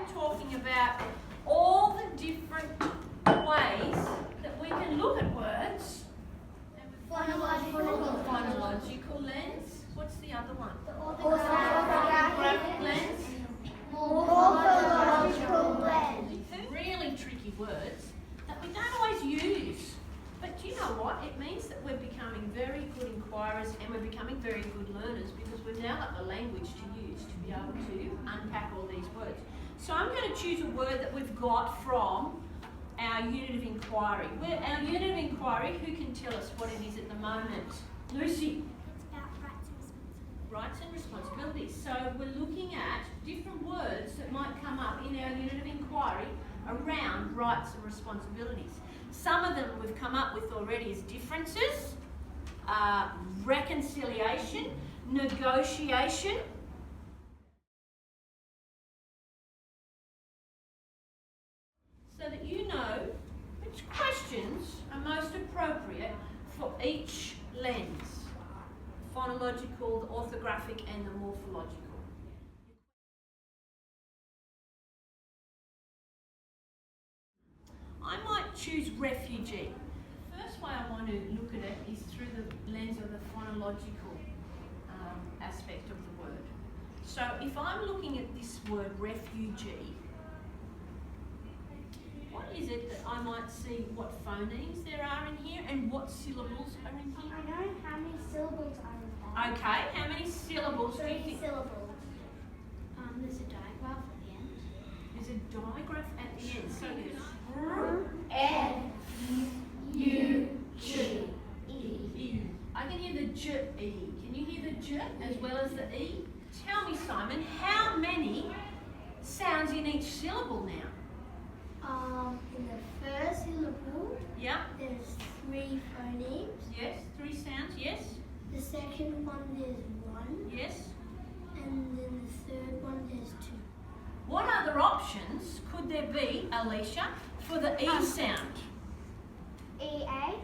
been talking about all the different ways that we can look at words. Phonological lens. What's the other one? Orthographic lens. Morphological lens. Really tricky words that we don't always use. But do you know what? It means that we're becoming very good inquirers and we're becoming very good learners because we've now got the language to use to be able to unpack all these words. So I'm going to choose a word that we've got from our unit of inquiry. Our unit of inquiry, who can tell us what it is at the moment? Lucy. It's about Rights and responsibilities. So we're looking at different words that might come up in our unit of inquiry around rights and responsibilities. Some of them we've come up with already as differences, reconciliation, negotiation. So that you know which questions are most appropriate for each lens. Phonological, the orthographic and the morphological. I might choose refugee. The first way I want to look at it is through the lens of the phonological aspect of the word. So if I'm looking at this word refugee, what is it that I might see what phonemes there are in here and what syllables are in here? I know how many syllables are in there. Okay, how many syllables do you 3 think? syllables. There's a digraph at the end. There's a digraph at the end. So there's F-U-G-E. I can hear the J-E. Can you hear the J as well as the E? Tell me, Simon, how many sounds in each syllable now? In the first syllable, Yeah? there's 3 phonemes. Yes? 3 sounds? Yes? The second one, there's 1. Yes? And then the third one, there's 2. What other options could there be, Alicia, for the E sound? E-A.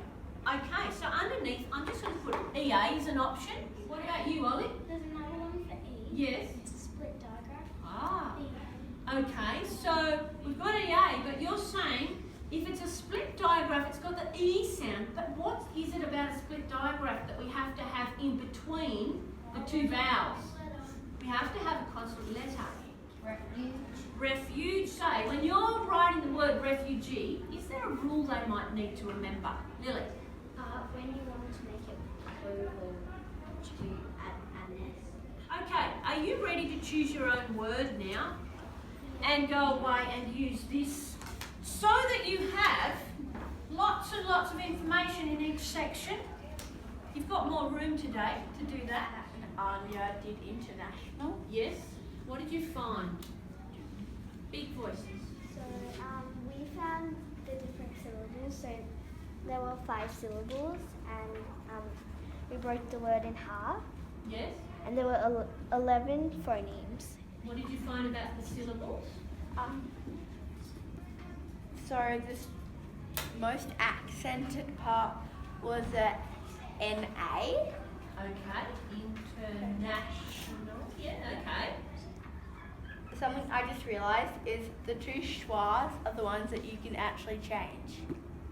Okay, so underneath, I'm just going to put EA as an option. What about you, Ollie? There's another one for E. Yes? It's a split digraph. Ah. E-A. Okay, so we've got EA, but you're saying if it's a split digraph, it's got the E sound, but what is it about a split digraph that we have to have in between the 2 vowels? We have to have a consonant letter. Refuge. Say, when you're writing the word refugee, is there a rule they might need to remember? Lily? When you want to make it plural, to add an S. Okay, are you ready to choose your own word now? And go away and use this so that you have lots and lots of information in each section. You've got more room today to do that. Alia did international. Yes? What did you find? Big voices. So we found the different syllables. So there were 5 syllables, and we broke the word in half. Yes? And there were 11 phonemes. What did you find about the syllables? So this most accented part was a NA. Okay. International. Yeah, okay. Something I just realised is the 2 schwas are the ones that you can actually change.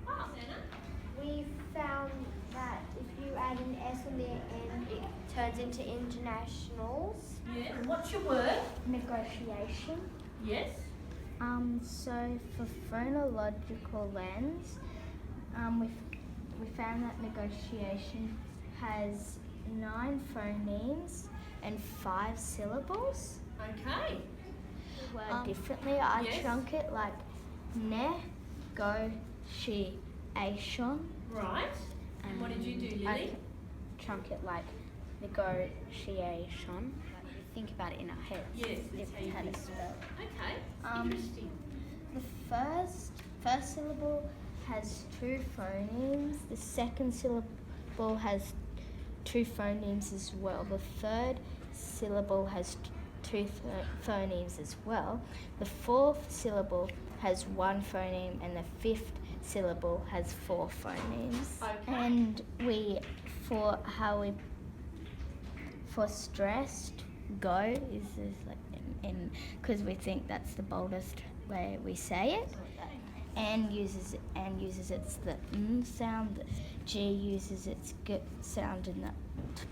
Oh, Anna. We found that if you add an S on the end, it turns into internationals. Yeah. And what's your word? Negotiation. Yes. So for phonological lens, we found that negotiation has 9 phonemes and 5 syllables. Okay. Word differently, I yes. chunk it like negotiation. Right. And what did you do, Lily? I chunk it like negotiation. Like we think about it in our heads. Yes, that's how you how to think. spell. Okay. Um, Interesting. The first syllable has 2 phonemes. The second syllable has 2 phonemes as well. The third syllable has 2 phonemes as well. The 4th syllable has 1 phoneme, and the 5th syllable has 4 phonemes. Okay. And for stressed, go is like in because we think that's the boldest way we say it. N uses its the sound. The G uses its G sound, and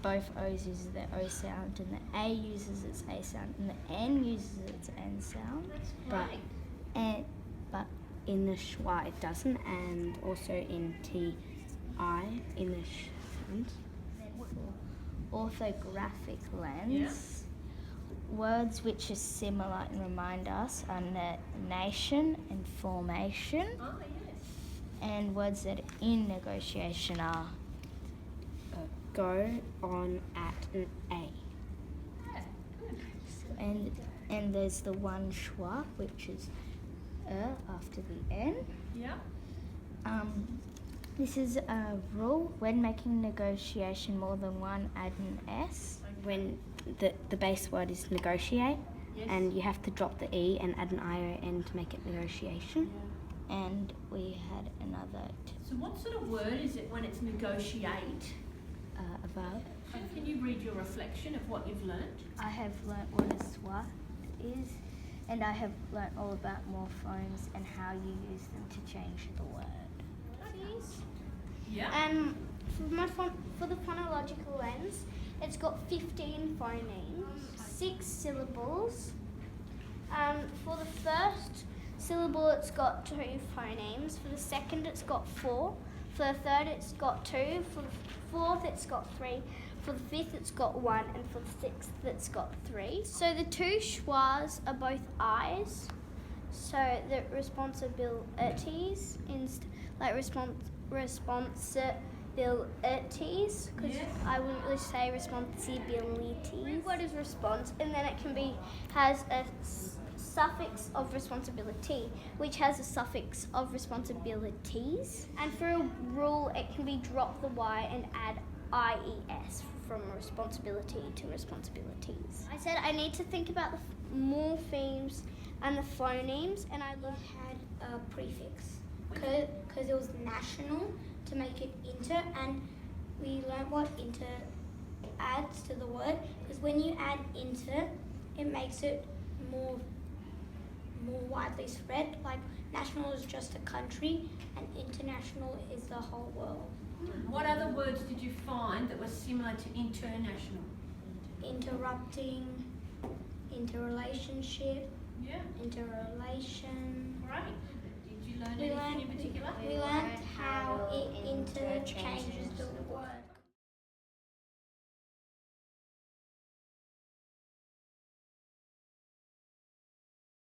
both O's uses their O sound, and the A uses its A sound, and the N uses its N sound. That's great. But in the schwa it doesn't, and also in TI in the sound. Orthographic lens. Words which are similar and remind us are nation and formation. Oh, yes. And words that are in negotiation are Go, on, at, and A. Yeah, good. and there's the one schwa, which is after the N. Yeah. This is a rule when making negotiation more than one, add an S. When the base word is negotiate, Yes. and you have to drop the E and add an ION to make it negotiation. Yeah. And we had another So what sort of word is it when it's negotiate? A verb. Can you read your reflection of what you've learnt? I have learnt what a SWAT is, and I have learnt all about morphomes and how you use them to change the word. Yeah. For the phonological lens, it's got 15 phonemes, 6 syllables. For the first syllable, it's got 2 phonemes. For the second, it's got 4. For the third, it's got 2. For the fourth, it's got 3. For the fifth, it's got 1. And for the sixth, it's got 3. So the 2 schwas are both I's. So the responsibilities, responsibilities, because Yes. I wouldn't really say responsibilities. What is response? And then it has a suffix of responsibility, which has a suffix of responsibilities. And for a rule, it can be drop the Y and add IES from responsibility to responsibilities. I said I need to think about the morphemes and the phonemes, and I had a prefix because it was national to make it inter, and we learnt what inter adds to the word, because when you add inter, it makes it more widely spread. Like national is just a country and international is the whole world. What other words did you find that were similar to international? Interrupting, interrelationship, Yeah. interrelation. Great. Did you learn We anything learnt in particular? we learnt how it interchanges